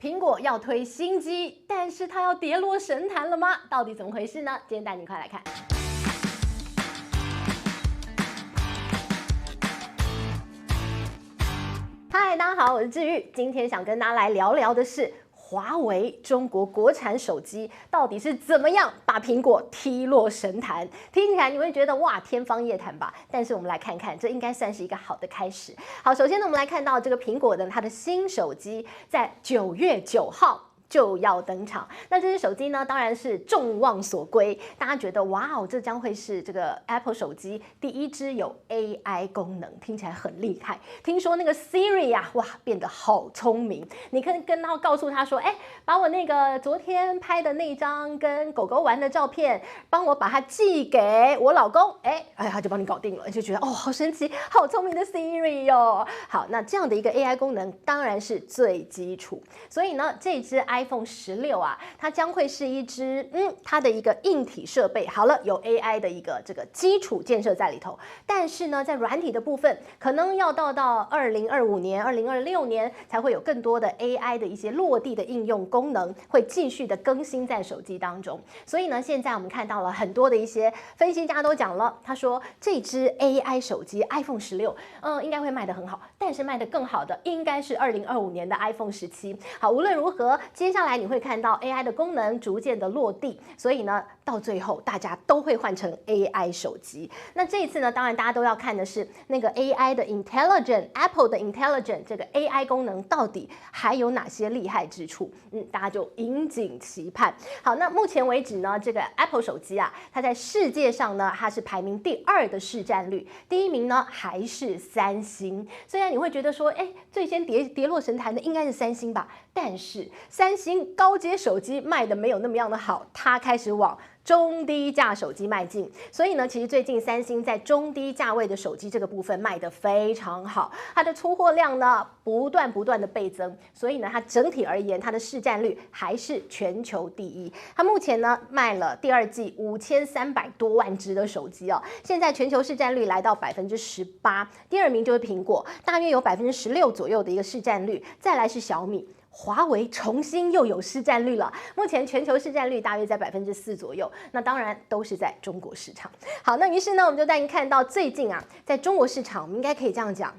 苹果要推新机，但是它要跌落神坛了吗？到底怎么回事呢？今天带你快来看。嗨，大家好，我是治愈。今天想跟大家来聊聊的是华为中国国产手机到底是怎么样把苹果踢落神坛？听起来你会觉得哇天方夜谭吧？但是我们来看看，这应该算是一个好的开始。好，首先呢，我们来看到这个苹果的它的新手机在9月9号。就要登场，那这只手机呢，当然是众望所归。大家觉得哇哦，这将会是这个 Apple 手机第一支有 AI 功能，听起来很厉害。听说那个 Siri 啊，哇，变得好聪明。你可以跟他告诉他说，把我那个昨天拍的那张跟狗狗玩的照片，帮我把它寄给我老公，他就帮你搞定了，你就觉得哦，好神奇，好聪明的 Siri 哟。好，那这样的一个 AI 功能当然是最基础，所以呢，这支 iPhone 16啊，它将会是一支它的一个硬体设备好了，有 AI 的一个这个基础建设在里头。但是呢，在软体的部分，可能要到2025年、2026年才会有更多的 AI 的一些落地的应用功能会继续的更新在手机当中。所以呢，现在我们看到了很多的一些分析家都讲了，他说这支 AI 手机 iPhone 16，应该会卖得很好，但是卖得更好的应该是2025年的 iPhone 17。好，无论如何，接下来你会看到 AI 的功能逐渐的落地，所以呢，到最后大家都会换成 AI 手机。那这一次呢，当然大家都要看的是那个 AI 的 Apple 的 Intelligent 这个 AI 功能到底还有哪些厉害之处？大家就引颈期盼。好，那目前为止呢，这个 Apple 手机啊，它在世界上呢，它是排名第2的市占率，第1名呢还是三星。虽然你会觉得说，最先跌落神坛的应该是三星吧，但是三星高阶手机卖的没有那么样的好，它开始往中低价手机迈进，所以呢，其实最近三星在中低价位的手机这个部分卖得非常好，它的出货量呢不断的倍增，所以呢，它整体而言，它的市占率还是全球第1。它目前呢卖了第2季5300多万只的手机哦，现在全球市占率来到18%，第2名就是苹果，大约有16%左右的一个市占率，再来是小米。华为重新又有市占率了，目前全球市占率大约在4%左右，那当然都是在中国市场。好，那于是呢，我们就带您看到最近啊，在中国市场，我们应该可以这样讲，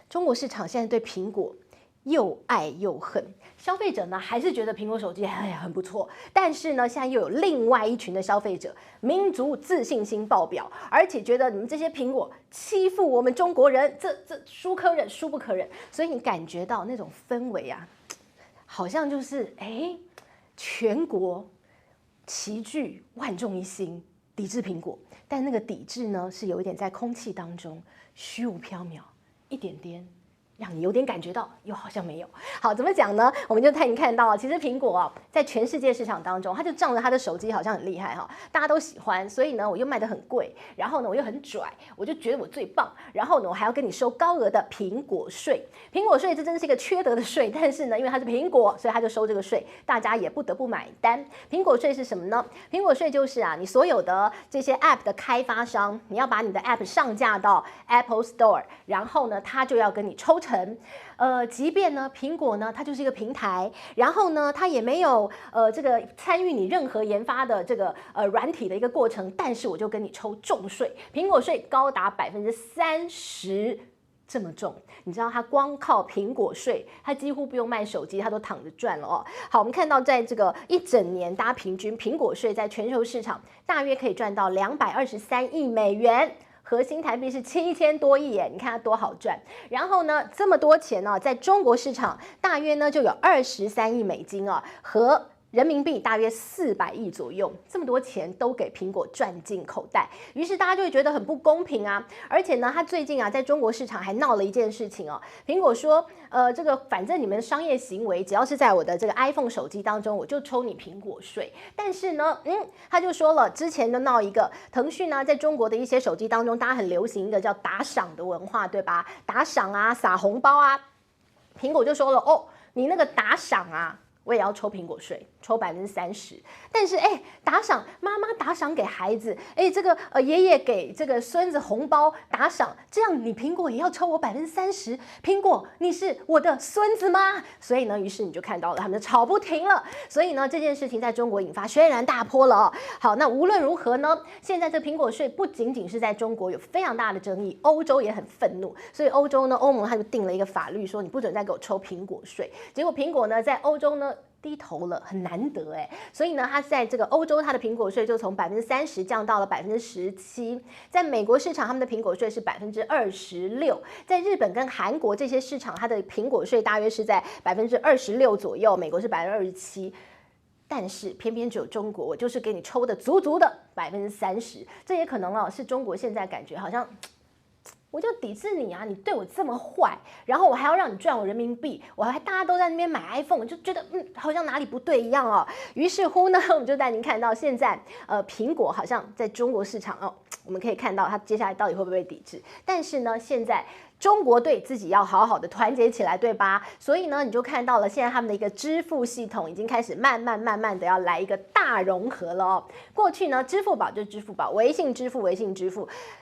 中国市场现在对苹果又爱又恨。消费者呢还是觉得苹果手机很不错，但是呢，现在又有另外一群的消费者，民族自信心爆表，而且觉得你们这些苹果欺负我们中国人，这孰可忍孰不可忍。所以你感觉到那种氛围啊。好像就是全国齐聚万众一心抵制苹果，但那个抵制呢是有一点在空气当中虚无缥缈，一点点让你有点感觉到，又好像没有。好，怎么讲呢？我们就带你看到，其实苹果在全世界市场当中，它就仗着它的手机好像很厉害大家都喜欢，所以呢，我又卖得很贵，然后呢，我又很拽，我就觉得我最棒，然后呢，我还要跟你收高额的苹果税。苹果税这真是一个缺德的税，但是呢，因为它是苹果，所以它就收这个税，大家也不得不买单。苹果税是什么呢？苹果税就是你所有的这些 App 的开发商，你要把你的 App 上架到 Apple Store， 然后呢，它就要跟你抽成。即便呢，苹果呢，它就是一个平台，然后呢，它也没有这个参与你任何研发的这个软体的一个过程，但是我就跟你抽重税，苹果税高达30%。这么重，你知道它光靠苹果税，它几乎不用卖手机，它都躺着赚了哦。好，我们看到在这个一整年，大家平均苹果税在全球市场大约可以赚到223亿美元。核心台币是7000多亿耶，你看它多好赚。然后呢，这么多钱呢，在中国市场大约呢就有23亿美金和人民币大约400亿左右，这么多钱都给苹果赚进口袋，于是大家就会觉得很不公平啊！而且呢，他最近在中国市场还闹了一件事情苹果说，这个反正你们商业行为只要是在我的这个 iPhone 手机当中，我就抽你苹果税。但是呢，他就说了，之前就闹一个腾讯呢，在中国的一些手机当中，大家很流行一个叫打赏的文化，对吧？打赏啊，撒红包啊，苹果就说了，你那个打赏啊。我也要抽苹果税，抽30%。但是打赏妈妈打赏给孩子，这个爷爷给这个孙子红包打赏，这样你苹果也要抽我30%？苹果你是我的孙子吗？所以呢，于是你就看到了他们吵不停了。所以呢，这件事情在中国引发轩然大波了哦。好，那无论如何呢，现在这苹果税不仅仅是在中国有非常大的争议，欧洲也很愤怒，所以欧洲呢，欧盟它就定了一个法律，说你不准再给我抽苹果税。结果苹果呢，在欧洲呢低头了，很难得所以呢，它在这个欧洲，它的苹果税就从30%降到了17%。在美国市场，他们的苹果税是26%。在日本跟韩国这些市场，它的苹果税大约是在26%左右，美国是27%。但是偏偏只有中国，我就是给你抽的足足的30%。这也可能是中国现在感觉好像。我就抵制你啊！你对我这么坏，然后我还要让你赚我人民币，大家都在那边买 iPhone， 我就觉得好像哪里不对一样哦。于是乎呢，我们就带您看到现在苹果好像在中国市场我们可以看到它接下来到底会不会抵制。但是呢，现在中国队自己要好好的团结起来，对吧？所以呢，你就看到了现在他们的一个支付系统已经开始慢慢的要来一个大融合了哦。过去呢，支付宝就是支付宝，微信支付，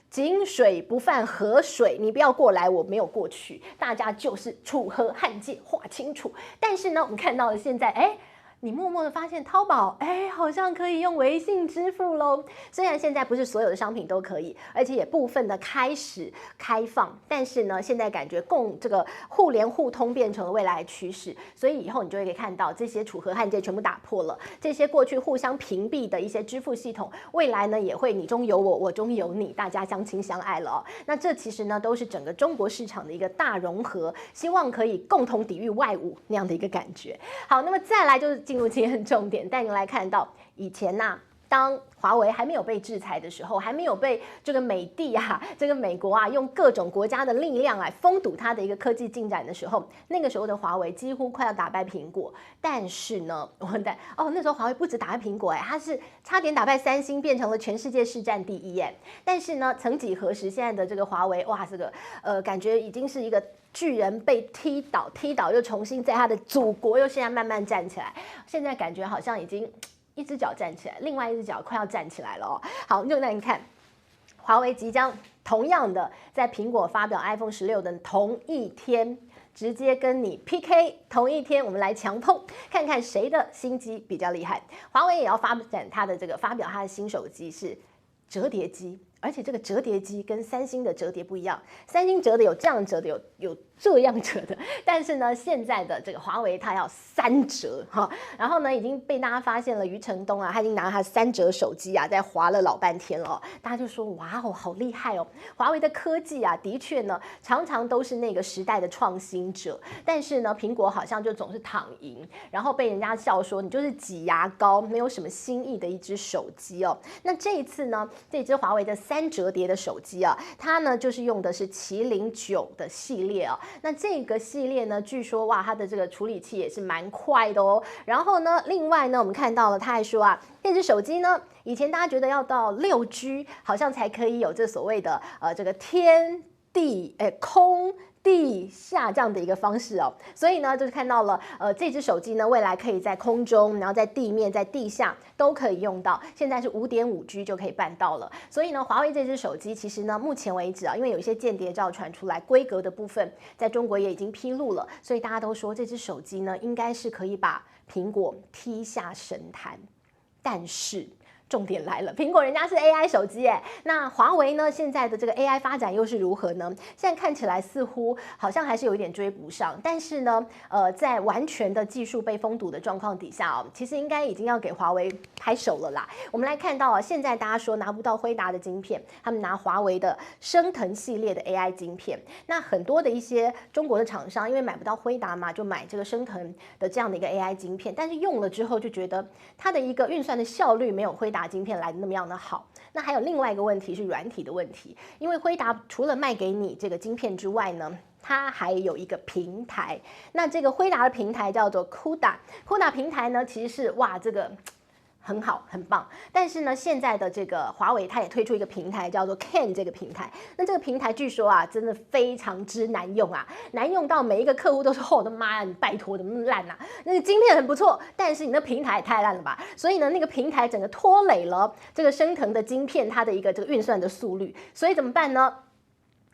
井水不犯河水，你不要过来，我没有过去，大家就是楚河汉界划清楚。但是呢，我们看到了现在，你默默的发现淘宝，好像可以用微信支付咯。虽然现在不是所有的商品都可以，而且也部分的开始开放，但是呢，现在感觉这个互联互通变成了未来的趋势。所以以后你就会看到这些楚河汉界全部打破了，这些过去互相屏蔽的一些支付系统，未来呢也会你中有我，我中有你，大家相亲相爱了哦。那这其实呢都是整个中国市场的一个大融合，希望可以共同抵御外侮那样的一个感觉。好，那么再来就是进入今天的重点，带您来看到以前当华为还没有被制裁的时候，还没有被这个美帝这个美国用各种国家的力量来封堵它的一个科技进展的时候，那个时候的华为几乎快要打败苹果。但是呢，那时候华为不止打败苹果它是差点打败三星，变成了全世界市占第一但是呢，曾几何时，现在的这个华为这个感觉已经是一个巨人被踢倒又重新在他的祖国又现在慢慢站起来，现在感觉好像已经一只脚站起来，另外一只脚快要站起来了哦。好，就让你看，华为即将同样的在苹果发表 iPhone 16的同一天，直接跟你 PK， 同一天我们来强碰，看看谁的新机比较厉害。华为也要发表它的新手机是折叠机。而且这个折叠机跟三星的折叠不一样，三星折的有这样折的，有这样折的，但是呢，现在的这个华为它要3折然后呢，已经被大家发现了，余承东他已经拿他3折手机在滑了老半天了大家就说哇好厉害哦，华为的科技的确呢，常常都是那个时代的创新者，但是呢，苹果好像就总是躺赢，然后被人家笑说你就是挤牙膏，没有什么新意的一只手机哦。那这一次呢，这只华为的3折叠的手机它呢就是用的是麒麟9的系列那这个系列呢，据说它的这个处理器也是蛮快的哦。然后呢，另外呢，我们看到了他还说这只手机呢，以前大家觉得要到6G 好像才可以有这所谓的这个天地空地下这样的一个方式所以呢，就是看到了这只手机呢，未来可以在空中，然后在地面、在地下都可以用到。现在是5.5G 就可以办到了。所以呢，华为这只手机其实呢，目前为止因为有一些间谍照传出来，规格的部分在中国也已经披露了，所以大家都说这只手机呢，应该是可以把苹果踢下神坛。但是重点来了，苹果人家是 AI 手机那华为呢？现在的这个 AI 发展又是如何呢？现在看起来似乎好像还是有一点追不上，但是呢，在完全的技术被封堵的状况底下其实应该已经要给华为拍手了啦。我们来看到现在大家说拿不到辉达的晶片，他们拿华为的升腾系列的 AI 晶片。那很多的一些中国的厂商因为买不到辉达嘛，就买这个升腾的这样的一个 AI 晶片，但是用了之后就觉得它的一个运算的效率没有辉达晶片来的那么样的好。那还有另外一个问题是软体的问题，因为辉达除了卖给你这个晶片之外呢，它还有一个平台。那这个辉达的平台叫做 CUDA 平台呢，其实是这个很好，很棒。但是呢，现在的这个华为它也推出一个平台，叫做 Can 这个平台。那这个平台据说啊，真的非常之难用啊，难用到每一个客户都说：“哦，我的妈呀，你拜托怎么那么烂啊？那个晶片很不错，但是你那平台也太烂了吧？”所以呢，那个平台整个拖累了这个升腾的晶片它的一个这个运算的速率。所以怎么办呢？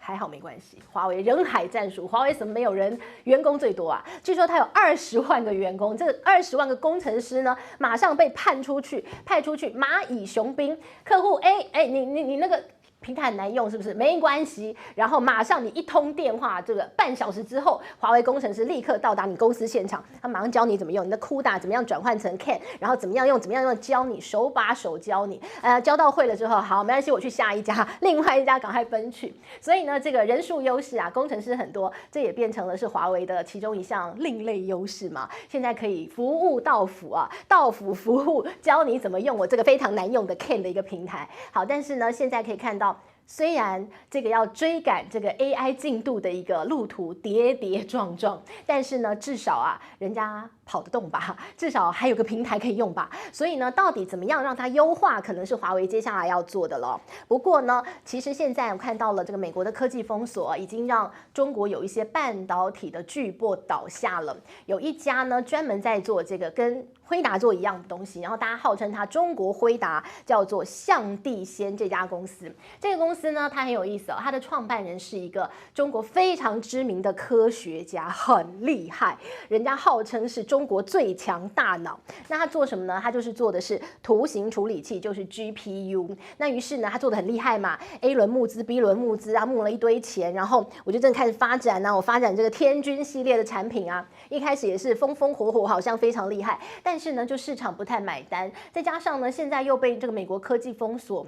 还好没关系，华为人海战术，华为怎么没有人？员工最多啊！据说他有20万个员工，这20万个工程师呢，马上被派出去，蚂蚁雄兵。客户你那个平台很难用，是不是？没关系，然后马上你一通电话，这个半小时之后，华为工程师立刻到达你公司现场，他马上教你怎么用你的 CUDA 怎么样转换成 CAN， 然后怎么样用，教你手把手教你，教到会了之后，好，没关系，我去下一家，另外一家赶快奔去。所以呢，这个人数优势啊，工程师很多，这也变成了是华为的其中一项另类优势嘛。现在可以服务到府啊，到府服务，教你怎么用我这个非常难用的 CAN 的一个平台。好，但是呢，现在可以看到。虽然这个要追赶这个 AI 进度的一个路途跌跌撞撞，但是呢，至少啊，人家跑得动吧，至少还有个平台可以用吧。所以呢，到底怎么样让它优化，可能是华为接下来要做的了。不过呢，其实现在我看到了这个美国的科技封锁，已经让中国有一些半导体的巨擘倒下了。有一家呢，专门在做这个跟辉达做一样的东西，然后大家号称它中国辉达，叫做象帝仙这家公司。这个公司呢，它很有意思哦，它的创办人是一个中国非常知名的科学家，很厉害，人家号称是中国最强大脑。那他做什么呢？他就是做的是图形处理器，就是 GPU。那于是呢，他做的很厉害嘛 ，A 轮募资 ，B 轮募资啊，募了一堆钱，然后我就正开始发展啊，我发展这个天君系列的产品啊，一开始也是风风火火，好像非常厉害，但是呢，就市场不太买单，再加上呢，现在又被这个美国科技封锁，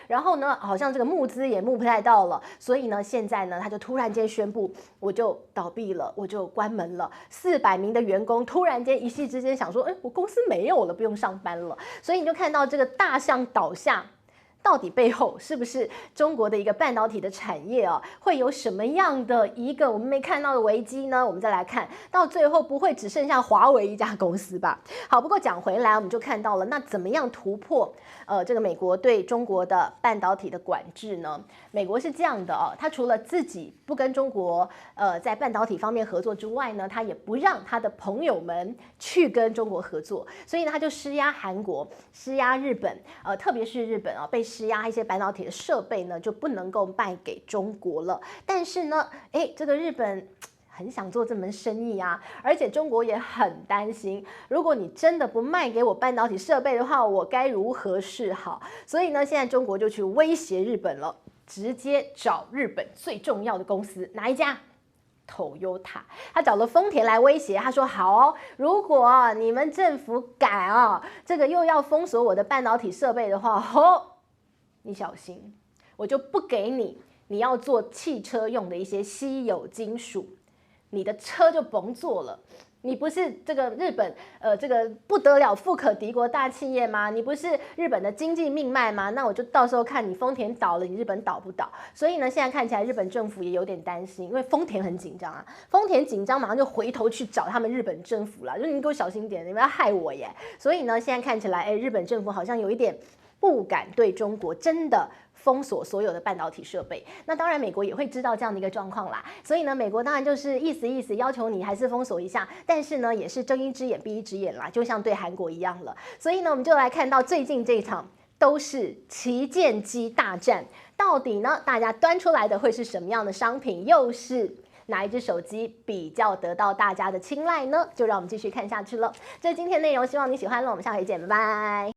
然后呢，好像这个募资也募不太到了，所以呢，现在呢，他就突然间宣布，我就倒闭了，我就关门了，400名的员工突然间一夕之间想说，我公司没有了，不用上班了，所以你就看到这个大象倒下。到底背后是不是中国的一个半导体的产业啊？会有什么样的一个我们没看到的危机呢？我们再来看，到最后不会只剩下华为一家公司吧？好，不过讲回来，我们就看到了，那怎么样突破这个美国对中国的半导体的管制呢？美国是这样的哦，它除了自己不跟中国在半导体方面合作之外呢，它也不让他的朋友们去跟中国合作，所以呢，他就施压韩国、施压日本，特别是日本啊，被施压一些半导体的设备呢就不能够卖给中国了。但是呢，这个日本很想做这门生意啊，而且中国也很担心，如果你真的不卖给我半导体设备的话，我该如何是好？所以呢，现在中国就去威胁日本了，直接找日本最重要的公司，哪一家？Toyota， 他找了丰田来威胁，他说好哦，如果你们政府敢这个又要封锁我的半导体设备的话，你小心，我就不给你，你要做汽车用的一些稀有金属，你的车就甭做了。你不是这个日本这个不得了富可敌国大企业吗？你不是日本的经济命脉吗？那我就到时候看你丰田倒了，你日本倒不倒？所以呢，现在看起来日本政府也有点担心，因为丰田很紧张啊，丰田紧张马上就回头去找他们日本政府了，就是你给我小心点，你们要害我耶！所以呢，现在看起来，日本政府好像有一点不敢对中国真的封锁所有的半导体设备。那当然美国也会知道这样的一个状况啦，所以呢，美国当然就是意思要求你还是封锁一下，但是呢，也是睁一只眼闭一只眼啦，就像对韩国一样了。所以呢，我们就来看到最近这一场都是旗舰机大战，到底呢，大家端出来的会是什么样的商品，又是哪一只手机比较得到大家的青睐呢？就让我们继续看下去了。这是今天内容，希望你喜欢了，我们下回见，拜拜。